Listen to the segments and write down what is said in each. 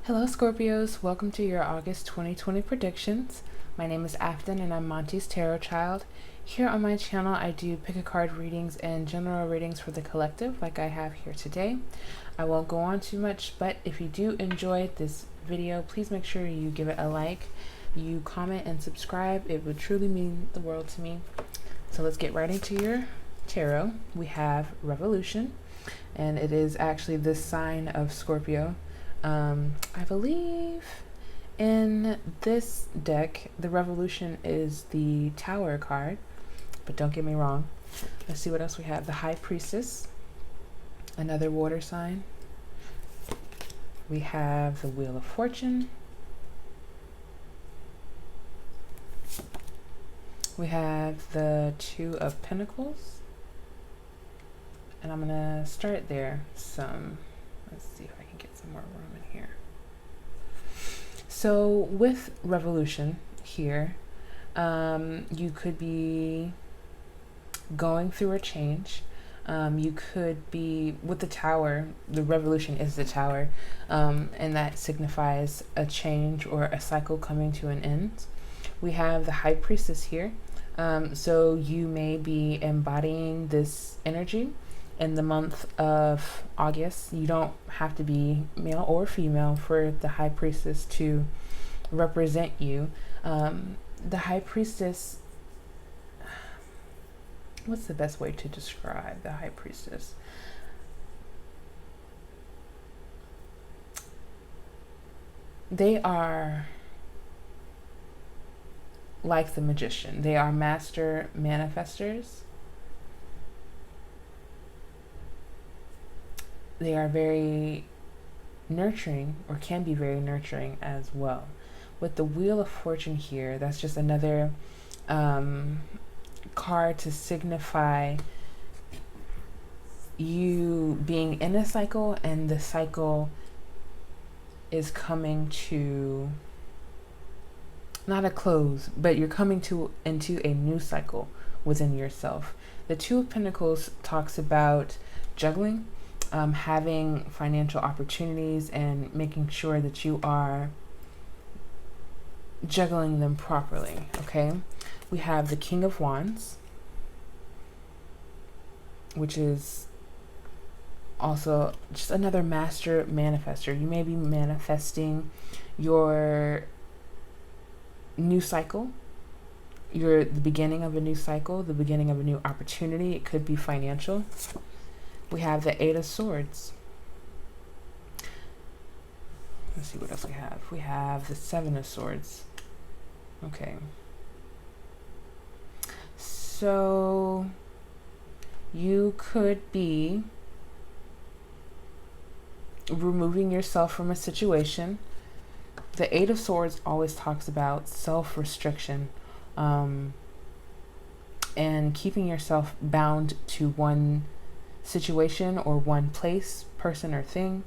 Hello Scorpios, welcome to your August 2020 predictions. My name is Afton and I'm Monty's Tarot Child. Here on my channel I do pick a card readings and general readings for the collective like I have here today. I won't go on too much, but if you do enjoy this video, please make sure you give it a like, you comment and subscribe. It would truly mean the world to me. So let's get right into your tarot. We have Revolution, and it is actually this sign of Scorpio. I believe in this deck, the Revolution is the Tower card, but don't get me wrong. Let's see what else we have. The High Priestess, another water sign. We have the Wheel of Fortune. We have the Two of Pentacles. And I'm gonna start there some. Let's see if I can get some more room in here. So with Revolution here, you could be going through a change. You could be with the Tower. The Revolution is the Tower, and that signifies a change or a cycle coming to an end. We have the High Priestess here. So you may be embodying this energy in the month of August. You don't have to be male or female for the High Priestess to represent you. The High Priestess, what's the best way to describe the High Priestess? They are like the Magician. They are master manifestors. They are very nurturing, or can be very nurturing as well. With the Wheel of Fortune here, that's just another card to signify you being in a cycle, and the cycle is coming to not a close, but you're coming into a new cycle within yourself. The Two of Pentacles talks about juggling, having financial opportunities and making sure that you are juggling them properly. Okay, we have the King of Wands, which is also just another master manifester. You may be manifesting your new cycle, the beginning of a new cycle, the beginning of a new opportunity. It could be financial. We have the Eight of Swords. Let's see what else we have. We have the Seven of Swords. Okay. So you could be removing yourself from a situation. The Eight of Swords always talks about self-restriction, and keeping yourself bound to one situation or one place, person, or thing.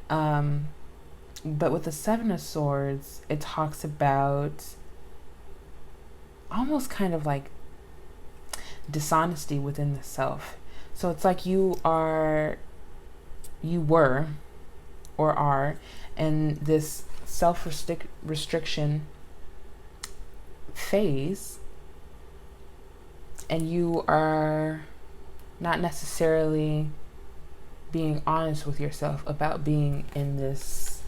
But with the Seven of Swords, it talks about almost kind of like dishonesty within the self. So it's like you were or are in this self-restriction phase, and you are not necessarily being honest with yourself about being in this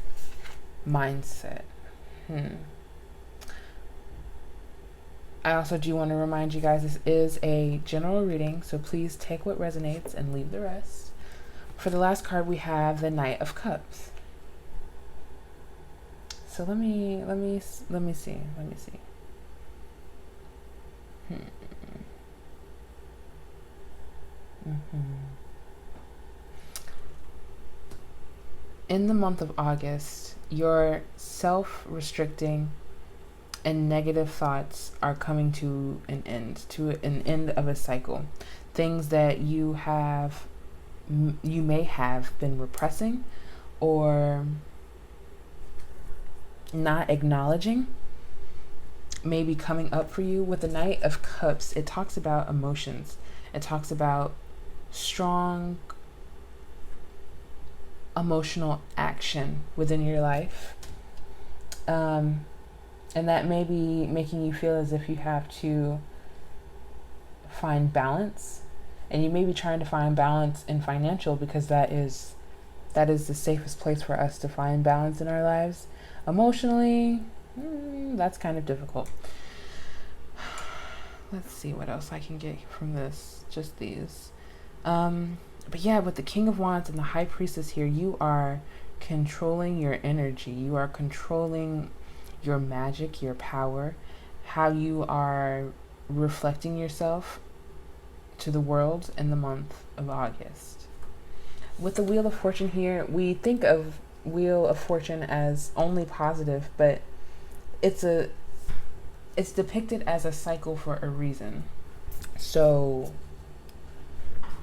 mindset. I also do want to remind you guys, this is a general reading, so please take what resonates and leave the rest. For the last card, we have the Knight of Cups. So let me see. In the month of August, your self-restricting and negative thoughts are coming to an end of a cycle. Things that you may have been repressing or not acknowledging may be coming up for you. With the Knight of Cups, it talks about emotions. It talks about strong emotional action within your life. And that may be making you feel as if you have to find balance. And you may be trying to find balance in financial, because that is the safest place for us to find balance in our lives. Emotionally, that's kind of difficult. Let's see what else I can get from this. Just these. But yeah, with the King of Wands and the High Priestess here, you are controlling your energy. You are controlling your magic, your power, how you are reflecting yourself to the world in the month of August. With the Wheel of Fortune here, we think of Wheel of Fortune as only positive, but it's depicted as a cycle for a reason. So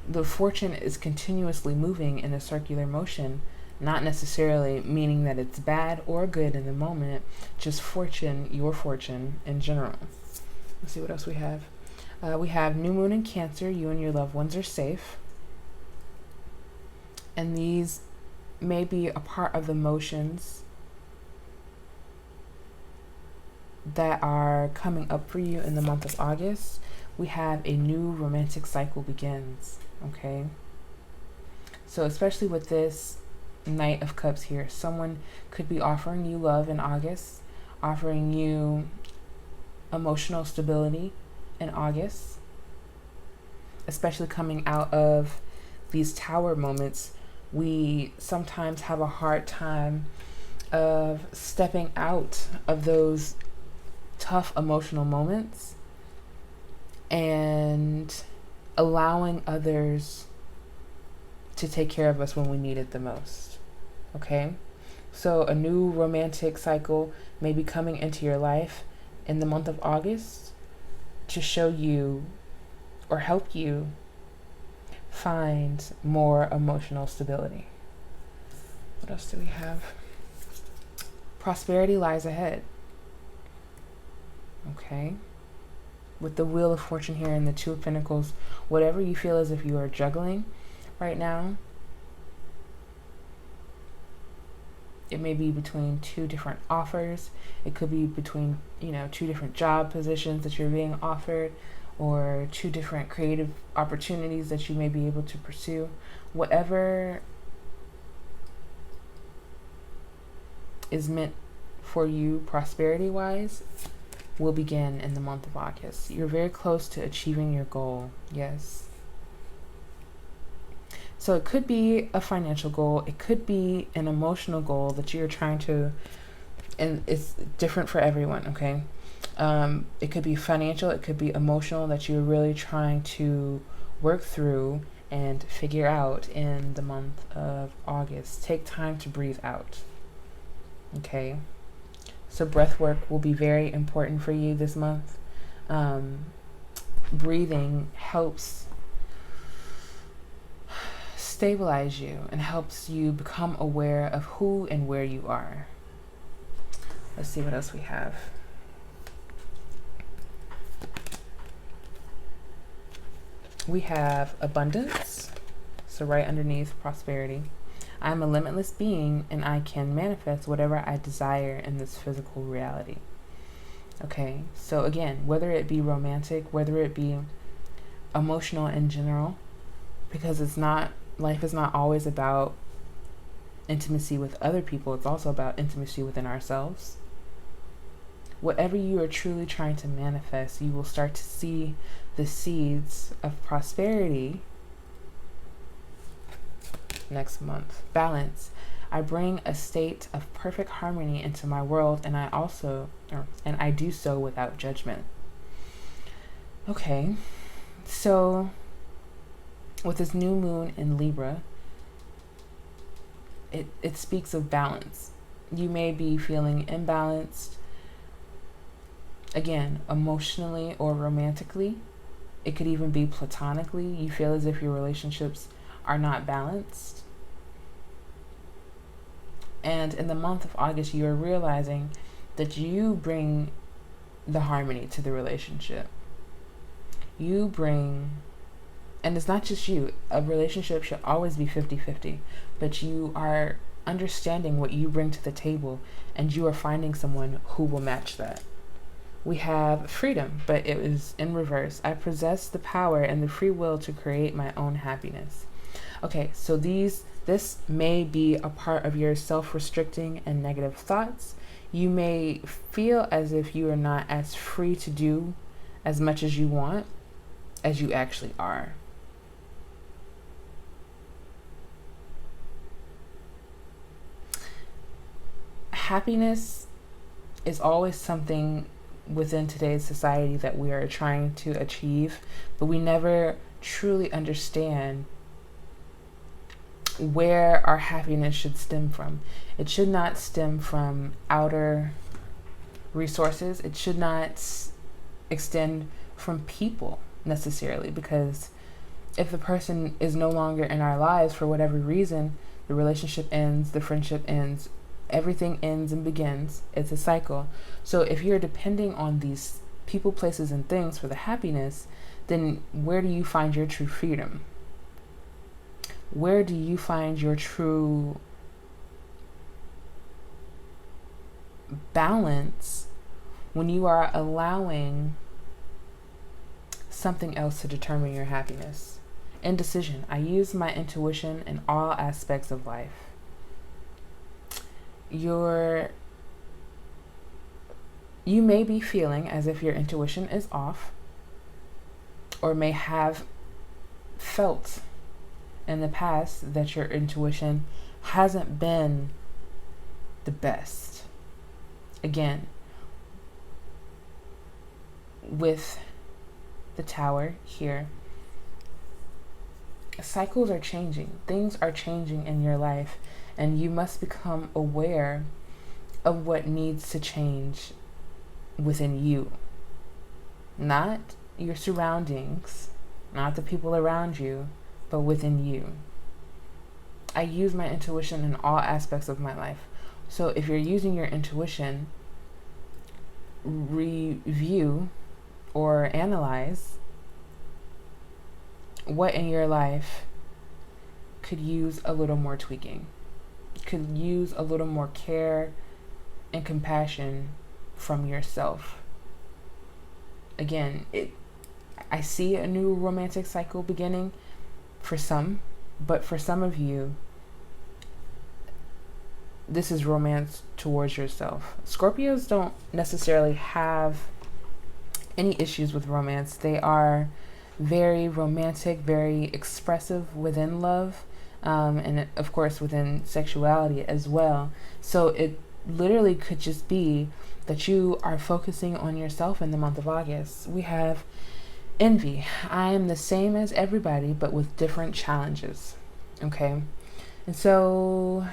the fortune is continuously moving in a circular motion, not necessarily meaning that it's bad or good in the moment, just fortune, your fortune in general. Let's see what else we have. We have New Moon in Cancer. You and your loved ones are safe. And these may be a part of the motions that are coming up for you in the month of August. We have a new romantic cycle begins, okay? So especially with this Knight of Cups here, someone could be offering you love in August, offering you emotional stability in August, especially coming out of these Tower moments. We sometimes have a hard time of stepping out of those tough emotional moments and allowing others to take care of us when we need it the most. Okay? So a new romantic cycle may be coming into your life in the month of August to show you or help you find more emotional stability. What else do we have? Prosperity lies ahead. Okay? With the Wheel of Fortune here and the Two of Pentacles, whatever you feel as if you are juggling right now, it may be between two different offers. It could be between, two different job positions that you're being offered, or two different creative opportunities that you may be able to pursue. Whatever is meant for you prosperity-wise will begin in the month of August. You're very close to achieving your goal, yes. So it could be a financial goal. It could be an emotional goal that you're trying to, and it's different for everyone, okay? It could be financial, it could be emotional, that you're really trying to work through and figure out in the month of August. Take time to breathe out, okay? So breath work will be very important for you this month. Breathing helps stabilize you and helps you become aware of who and where you are. Let's see what else we have. We have abundance, so right underneath prosperity. I am a limitless being and I can manifest whatever I desire in this physical reality. Okay, so again, whether it be romantic, whether it be emotional in general, because life is not always about intimacy with other people, it's also about intimacy within ourselves. Whatever you are truly trying to manifest, you will start to see the seeds of prosperity next month. Balance. I bring a state of perfect harmony into my world, and I do so without judgment. Okay, so with this new moon in Libra, it speaks of balance. You may be feeling imbalanced, again, emotionally or romantically. It could even be platonically. You feel as if your relationships are not balanced. And in the month of August, you are realizing that you bring the harmony to the relationship. You bring And it's not just you. A relationship should always be 50-50, but you are understanding what you bring to the table, and you are finding someone who will match that. We have freedom, but it is in reverse. I possess the power and the free will to create my own happiness. Okay, so this may be a part of your self-restricting and negative thoughts. You may feel as if you are not as free to do as much as you want as you actually are. Happiness is always something within today's society that we are trying to achieve, but we never truly understand where our happiness should stem from. It should not stem from outer resources. It should not extend from people necessarily, because if the person is no longer in our lives for whatever reason, the relationship ends, the friendship ends, everything ends and begins. It's a cycle. So if you're depending on these people, places, and things for the happiness, then where do you find your true freedom? Where do you find your true balance when you are allowing something else to determine your happiness? Indecision. I use my intuition in all aspects of life. You may be feeling as if your intuition is off, or may have felt in the past that your intuition hasn't been the best. Again, with the Tower here, cycles are changing. Things are changing in your life, and you must become aware of what needs to change within you. Not your surroundings, not the people around you, but within you. I use my intuition in all aspects of my life. So if you're using your intuition, review or analyze what in your life could use a little more tweaking, could use a little more care and compassion from yourself. Again, I see a new romantic cycle beginning for some, but for some of you, this is romance towards yourself. Scorpios don't necessarily have any issues with romance. They are very romantic, very expressive within love, and of course within sexuality as well. So it literally could just be that you are focusing on yourself in the month of August. We have envy. I am the same as everybody, but with different challenges. Okay? And so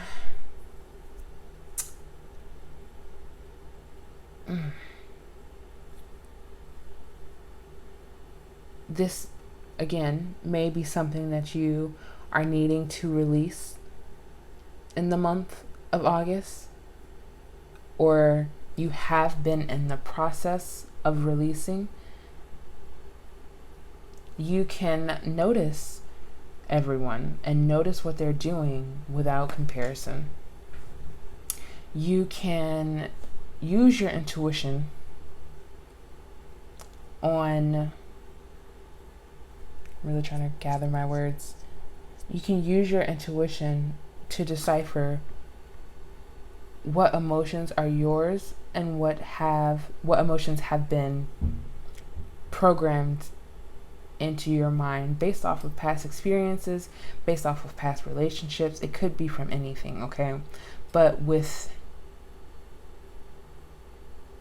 this, again, may be something that you are needing to release in the month of August, or you have been in the process of releasing. You can notice everyone and notice what they're doing without comparison. You can use your intuition on, I'm really trying to gather my words. You can use your intuition to decipher what emotions are yours and what emotions have been programmed into your mind based off of past experiences, based off of past relationships. It could be from anything, okay? But with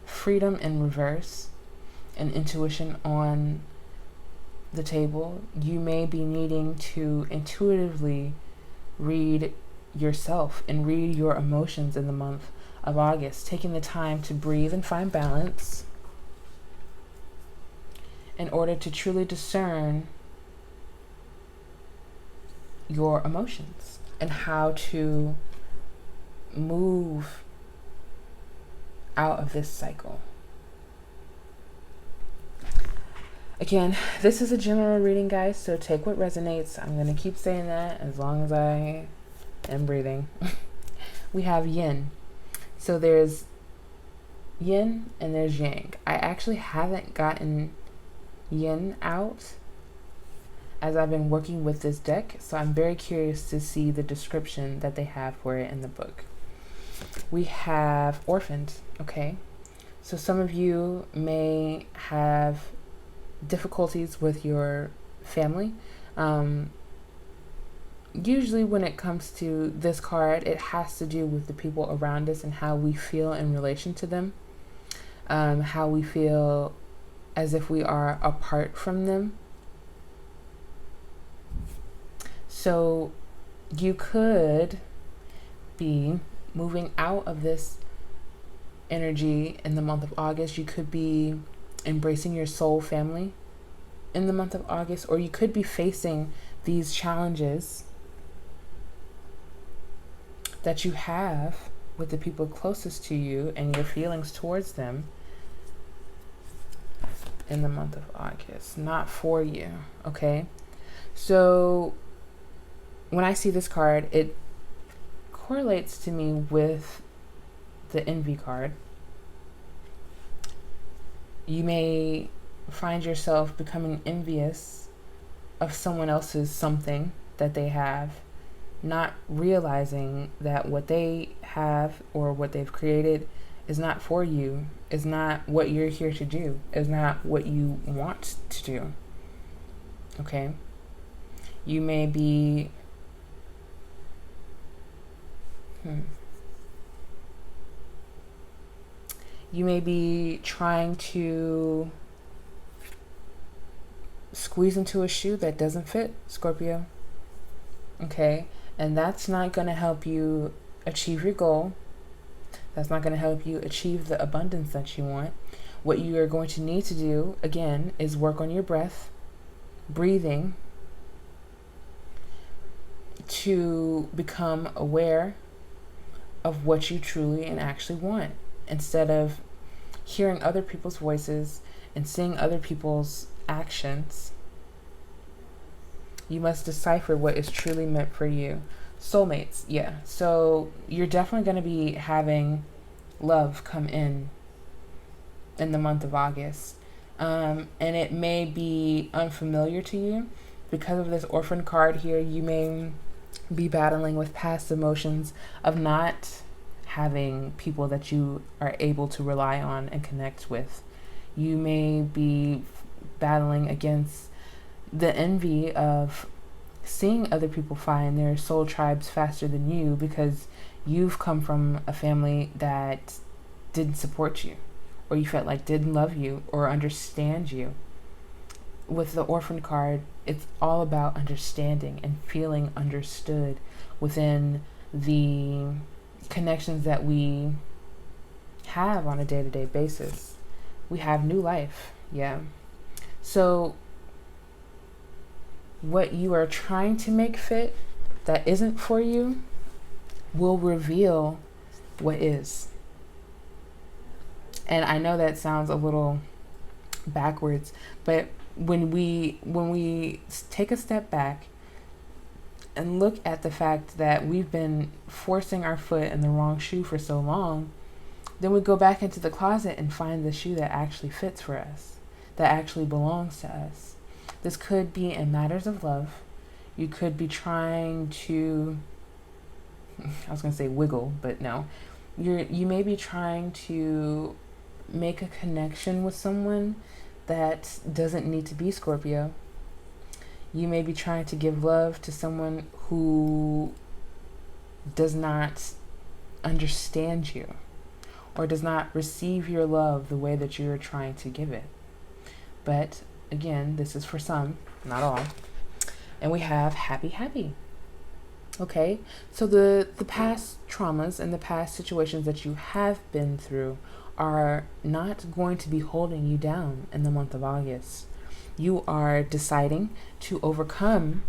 freedom in reverse and intuition on the table, you may be needing to intuitively read yourself and read your emotions in the month of August, taking the time to breathe and find balance in order to truly discern your emotions and how to move out of this cycle. Again, this is a general reading, guys, so take what resonates. I'm going to keep saying that as long as I am breathing. We have yin. So there's yin and there's yang. I actually haven't gotten yin out as I've been working with this deck, so I'm very curious to see the description that they have for it in the book. We have orphaned, okay? So some of you may have difficulties with your family. Usually when it comes to this card, it has to do with the people around us and how we feel in relation to them, how we feel as if we are apart from them. So you could be moving out of this energy in the month of August. You could be embracing your soul family in the month of August, or you could be facing these challenges that you have with the people closest to you and your feelings towards them in the month of August. Not for you, okay? So when I see this card, it correlates to me with the envy card. You may find yourself becoming envious of someone else's something that they have, not realizing that what they have or what they've created is not for you, is not what you're here to do, is not what you want to do. Okay? You may be you may be trying to squeeze into a shoe that doesn't fit, Scorpio. Okay? And that's not going to help you achieve your goal. That's not going to help you achieve the abundance that you want. What you are going to need to do, again, is work on your breath, breathing, to become aware of what you truly and actually want, instead of hearing other people's voices and seeing other people's actions. You must decipher what is truly meant for you. Soulmates, yeah. So you're definitely going to be having love come in the month of August. And it may be unfamiliar to you because of this orphan card here. You may be battling with past emotions of not having people that you are able to rely on and connect with. You may be battling against the envy of seeing other people find their soul tribes faster than you because you've come from a family that didn't support you, or you felt like didn't love you or understand you. With the orphan card, it's all about understanding and feeling understood within the connections that we have on a day-to-day basis. We have new life, yeah. So what you are trying to make fit that isn't for you will reveal what is. And I know that sounds a little backwards, but when we take a step back and look at the fact that we've been forcing our foot in the wrong shoe for so long, then we go back into the closet and find the shoe that actually fits for us, that actually belongs to us. This could be in matters of love. You could be trying to, I was going to say wiggle, but no. You may be trying to make a connection with someone that doesn't need to be Scorpio. You may be trying to give love to someone who does not understand you or does not receive your love the way that you're trying to give it. But again, this is for some, not all. And we have happy, happy. Okay, so the past traumas and the past situations that you have been through are not going to be holding you down in the month of August. You are deciding to overcome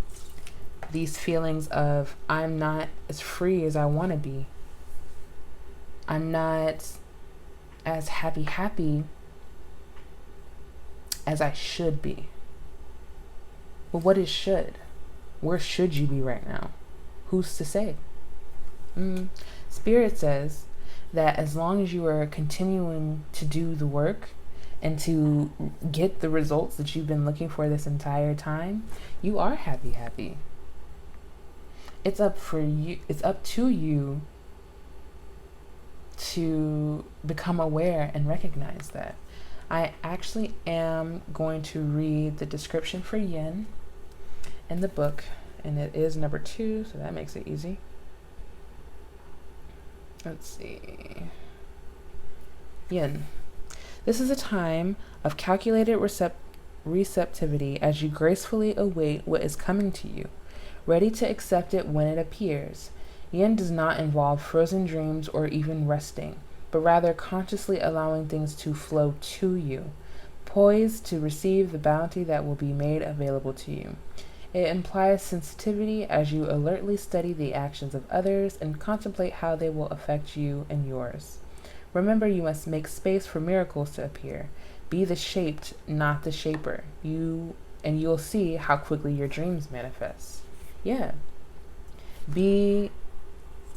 these feelings of, I'm not as free as I want to be. I'm not as happy as I should be. But what is should? Where should you be right now? Who's to say? Spirit says that as long as you are continuing to do the work and to get the results that you've been looking for this entire time, you are happy. It's up to you to become aware and recognize that. I actually am going to read the description for yin in the book, and it is number 2, so that makes it easy. Let's see. Yin. This is a time of calculated receptivity as you gracefully await what is coming to you, ready to accept it when it appears. Yin does not involve frozen dreams or even resting, but rather consciously allowing things to flow to you, poised to receive the bounty that will be made available to you. It implies sensitivity as you alertly study the actions of others and contemplate how they will affect you and yours. Remember, you must make space for miracles to appear. Be the shaped, not the shaper. You'll see how quickly your dreams manifest. Yeah. Be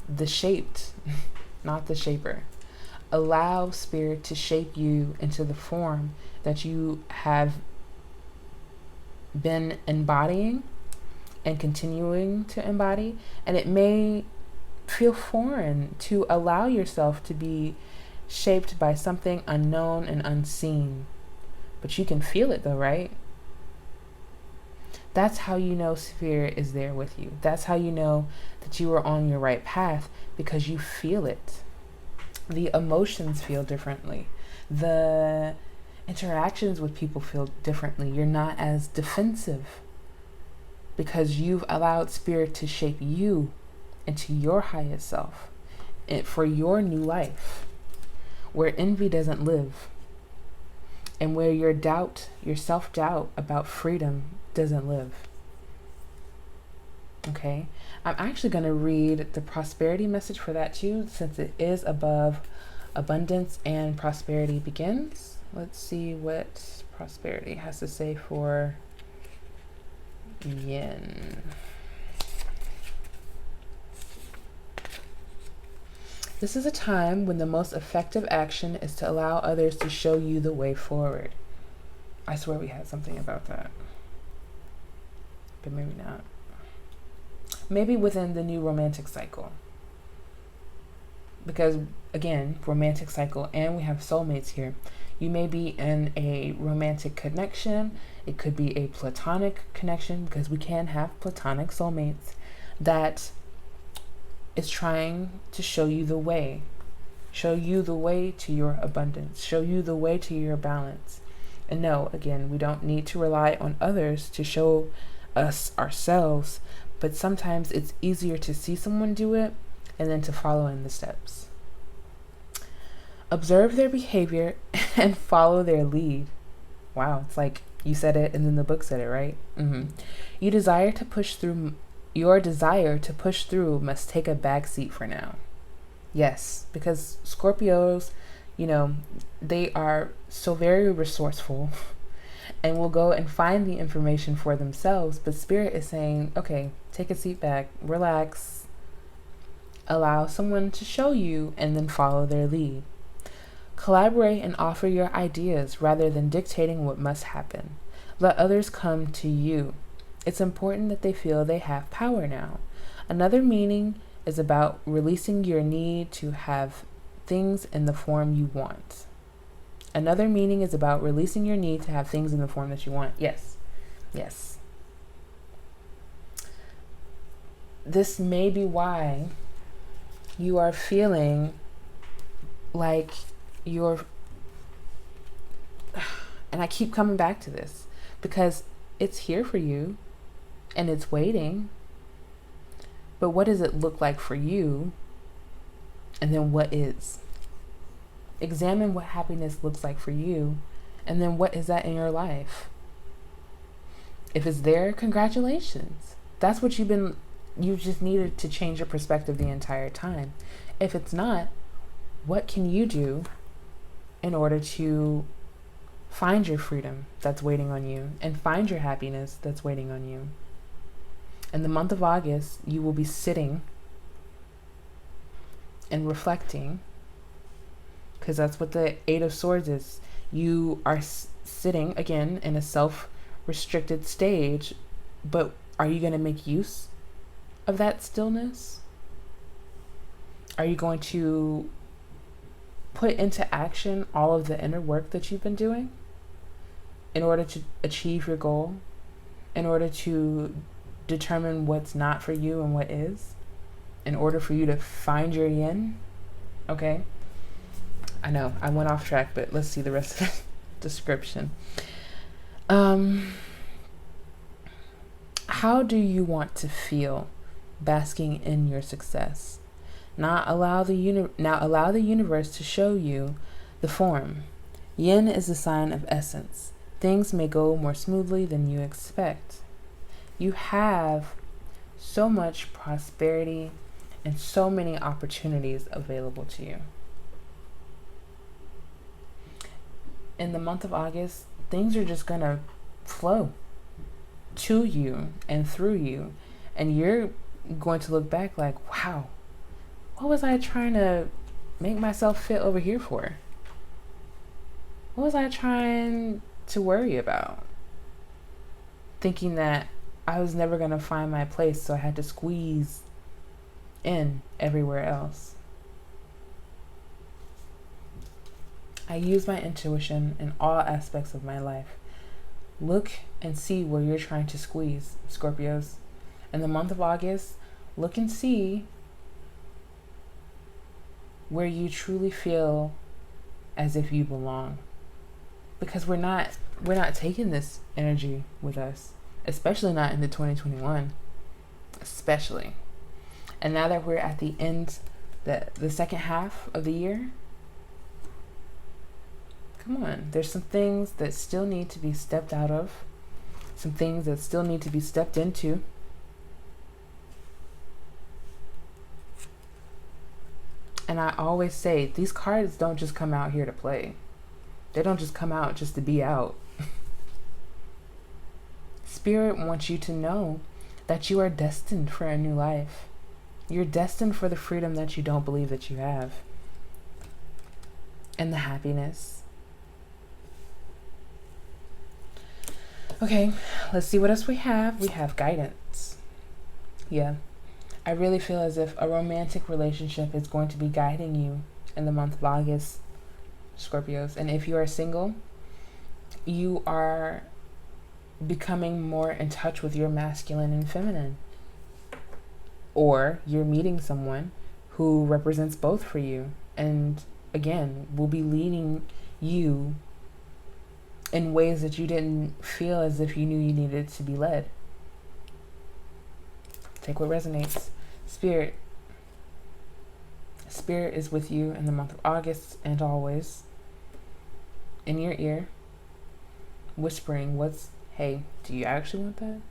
the shaped, not the shaper. Allow spirit to shape you into the form that you have been embodying and continuing to embody. And it may feel foreign to allow yourself to be shaped by something unknown and unseen, but you can feel it though, right? That's how you know spirit is there with you. That's how you know that you are on your right path, because you feel it. The emotions feel differently. The interactions with people feel differently. You're not as defensive because you've allowed spirit to shape you into your highest self and for your new life, where envy doesn't live and where your self-doubt about freedom doesn't live. Okay, I'm actually going to read the prosperity message for that too, since it is above abundance and prosperity begins. Let's see what prosperity has to say for yin. This is a time when the most effective action is to allow others to show you the way forward. I swear we had something about that, but maybe not. Maybe within the new romantic cycle. Because again, romantic cycle, and we have soulmates here. You may be in a romantic connection. It could be a platonic connection, because we can have platonic soulmates that is trying to show you the way to your abundance, show you the way to your balance. And no, again, we don't need to rely on others to show us ourselves, but sometimes it's easier to see someone do it and then to follow in the steps. Observe their behavior and follow their lead. Wow, it's like you said it and then the book said it, right? Your desire to push through must take a back seat for now. Yes, because Scorpios, they are so very resourceful and will go and find the information for themselves. But Spirit is saying, okay, take a seat back, relax, allow someone to show you, and then follow their lead. Collaborate and offer your ideas rather than dictating what must happen. Let others come to you. It's important that they feel they have power now. Another meaning is about releasing your need to have things in the form you want. Another meaning is about releasing your need to have things in the form that you want. Yes. This may be why you are feeling like and I keep coming back to this because it's here for you and it's waiting. But what does it look like for you? And then what is? Examine what happiness looks like for you, and then what is that in your life? If it's there, congratulations. That's what you just needed to change your perspective the entire time. If it's not, what can you do in order to Find your freedom that's waiting on you, and find your happiness that's waiting on you. In the month of August, you will be sitting and reflecting, because that's what the Eight of Swords is. You are sitting, again, in a self-restricted stage, but are you going to make use of that stillness? Are you going to put into action all of the inner work that you've been doing in order to achieve your goal, in order to determine what's not for you and what is, in order for you to find your yin? Okay, I know I went off track, but let's see the rest of the description. How do you want to feel basking in your success? Now allow the universe to show you the form. Yin is the sign of essence. Things may go more smoothly than you expect. You have so much prosperity and so many opportunities available to you. In the month of August, things are just going to flow to you and through you, and you're going to look back like, wow, what was I trying to make myself fit over here for? What was I trying to worry about? Thinking that I was never going to find my place, so I had to squeeze in everywhere else. I use my intuition in all aspects of my life. Look and see where you're trying to squeeze, Scorpios. In the month of August, look and see where you truly feel as if you belong. Because we're not taking this energy with us, especially not in the 2021, especially. And now that we're at the end, the second half of the year, come on, there's some things that still need to be stepped out of, some things that still need to be stepped into. And I always say, these cards don't just come out here to play. They don't just come out just to be out. Spirit wants you to know that you are destined for a new life. You're destined for the freedom that you don't believe that you have. And the happiness. Okay, let's see what else we have. We have guidance. Yeah. I really feel as if a romantic relationship is going to be guiding you in the month of August, Scorpios. And if you are single, you are becoming more in touch with your masculine and feminine. Or you're meeting someone who represents both for you. And again, will be leading you in ways that you didn't feel as if you knew you needed to be led. Take what resonates. Spirit is with you in the month of August and always. In your ear, whispering, hey, do you actually want that?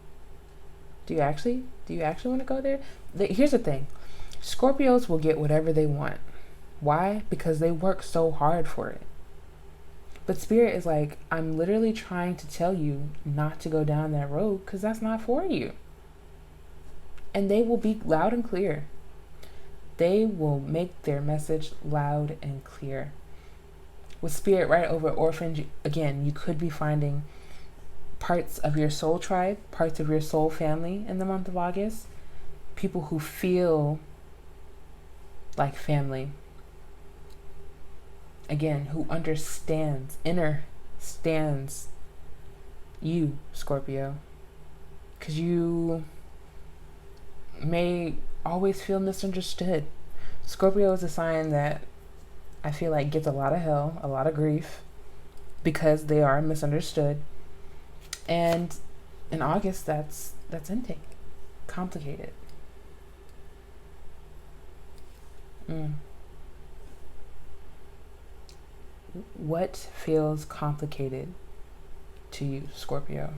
Do you actually want to go there? Here's the thing. Scorpios will get whatever they want. Why? Because they work so hard for it. But Spirit is like, I'm literally trying to tell you not to go down that road because that's not for you. And they will be loud and clear. They will make their message loud and clear. With Spirit right over orphaned, again, you could be finding parts of your soul tribe, parts of your soul family in the month of August. People who feel like family. Again, who understands you, Scorpio. Because you may always feel misunderstood. Scorpio is a sign that I feel like gets a lot of hell, a lot of grief, because they are misunderstood. And in August, that's ending. Complicated. What feels complicated to you, Scorpio?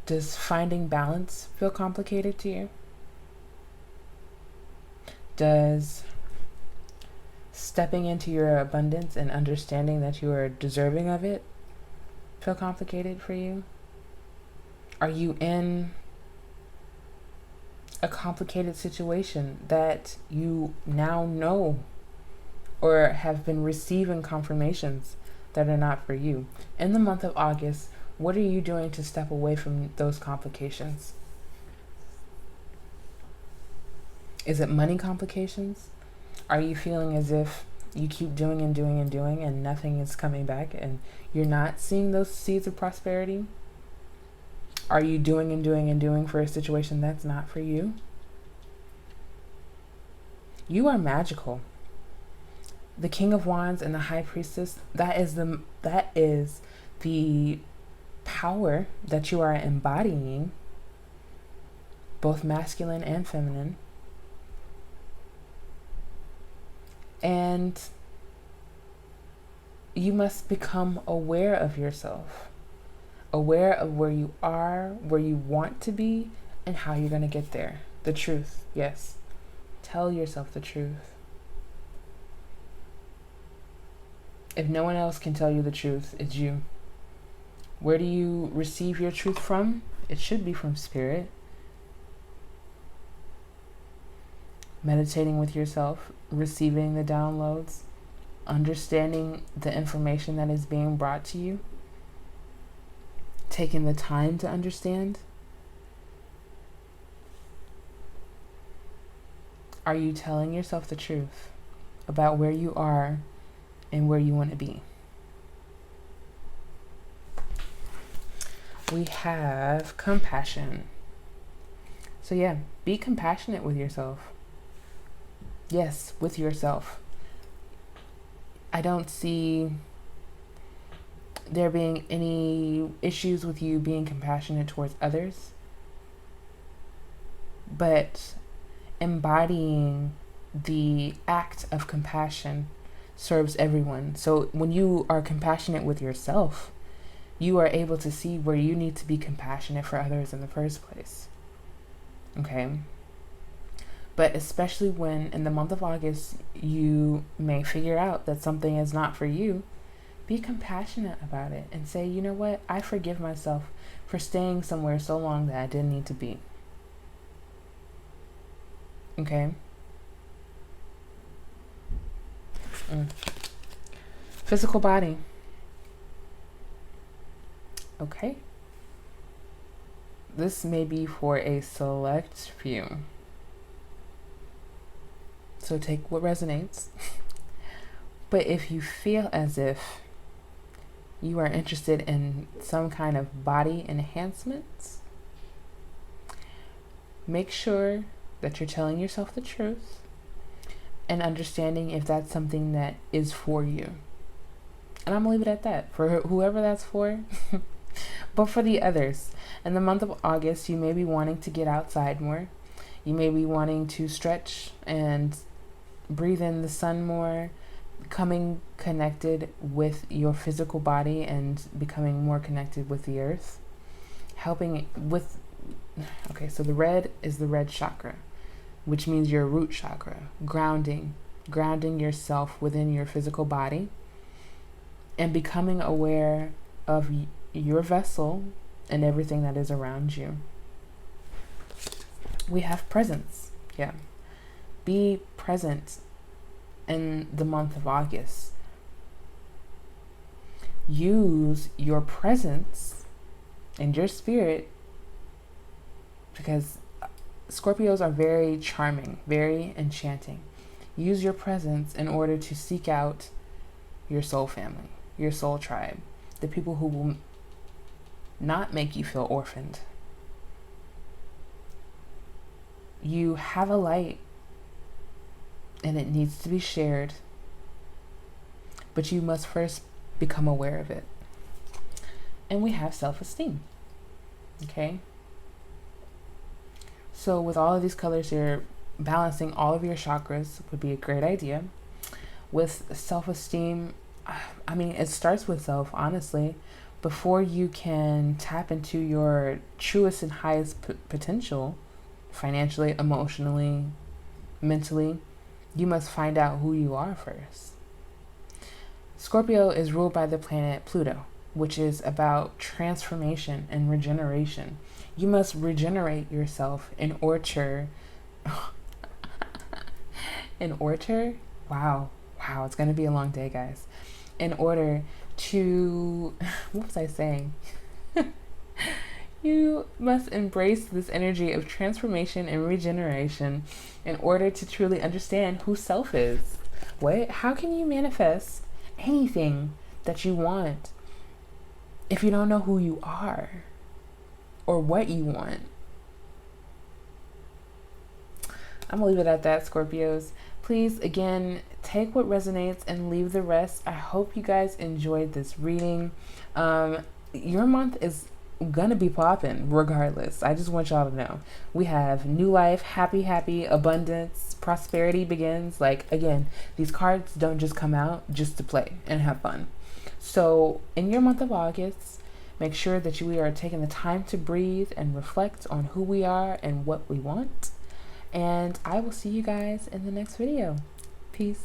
Does finding balance feel complicated to you? Does stepping into your abundance and understanding that you are deserving of it feel complicated for you? Are you in a complicated situation that you now know or have been receiving confirmations that are not for you? In the month of August, what are you doing to step away from those complications? Is it money complications? Are you feeling as if you keep doing and doing and doing and nothing is coming back and you're not seeing those seeds of prosperity? Are you doing and doing and doing for a situation that's not for you? You are magical. The King of Wands and the High Priestess, that is the power that you are embodying, both masculine and feminine. And you must become aware of yourself, aware of where you are, where you want to be, and how you're going to get there. The truth, yes. Tell yourself the truth. If no one else can tell you the truth, it's you. Where do you receive your truth from? It should be from spirit. Meditating with yourself, receiving the downloads, understanding the information that is being brought to you, taking the time to understand. Are you telling yourself the truth about where you are and where you want to be? We have compassion. So yeah, be compassionate with yourself. Yes, with yourself. I don't see there being any issues with you being compassionate towards others, but embodying the act of compassion serves everyone. So when you are compassionate with yourself, you are able to see where you need to be compassionate for others in the first place. Okay? But especially when in the month of August, you may figure out that something is not for you, be compassionate about it and say, you know what? I forgive myself for staying somewhere so long that I didn't need to be. Okay? Physical body. Okay? This may be for a select few. So take what resonates. But if you feel as if you are interested in some kind of body enhancements, make sure that you're telling yourself the truth and understanding if that's something that is for you. And I'm gonna leave it at that for whoever that's for. But for the others, in the month of August, you may be wanting to get outside more. You may be wanting to stretch and breathe in the sun more, becoming connected with your physical body and becoming more connected with the earth. Helping with, okay, so the red is the red chakra, which means your root chakra, grounding yourself within your physical body and becoming aware of your vessel and everything that is around you. We have presence. Yeah. Be present in the month of August. Use your presence and your spirit, because Scorpios are very charming, very enchanting. Use your presence in order to seek out your soul family, your soul tribe, the people who will not make you feel orphaned. You have a light and it needs to be shared, but you must first become aware of it. And we have self-esteem. Okay? So with all of these colors here, balancing all of your chakras would be a great idea. With self-esteem, I mean, it starts with self, honestly. Before you can tap into your truest and highest potential, financially, emotionally, mentally, You must find out who you are first. Scorpio is ruled by the planet Pluto, which is about transformation and regeneration. You must regenerate yourself in order. In order? Wow. Wow, it's going to be a long day, guys. In order to, what was I saying? You must embrace this energy of transformation and regeneration in order to truly understand who self is. What? How can you manifest anything that you want if you don't know who you are or what you want? I'm gonna leave it at that, Scorpios. Please, again, take what resonates and leave the rest. I hope you guys enjoyed this reading. Your month is gonna be popping regardless. I just want y'all to know we have new life, happy, abundance, prosperity begins. Like, again, these cards don't just come out just to play and have fun. So in your month of August, make sure that we are taking the time to breathe and reflect on who we are and what we want. And I will see you guys in the next video. Peace.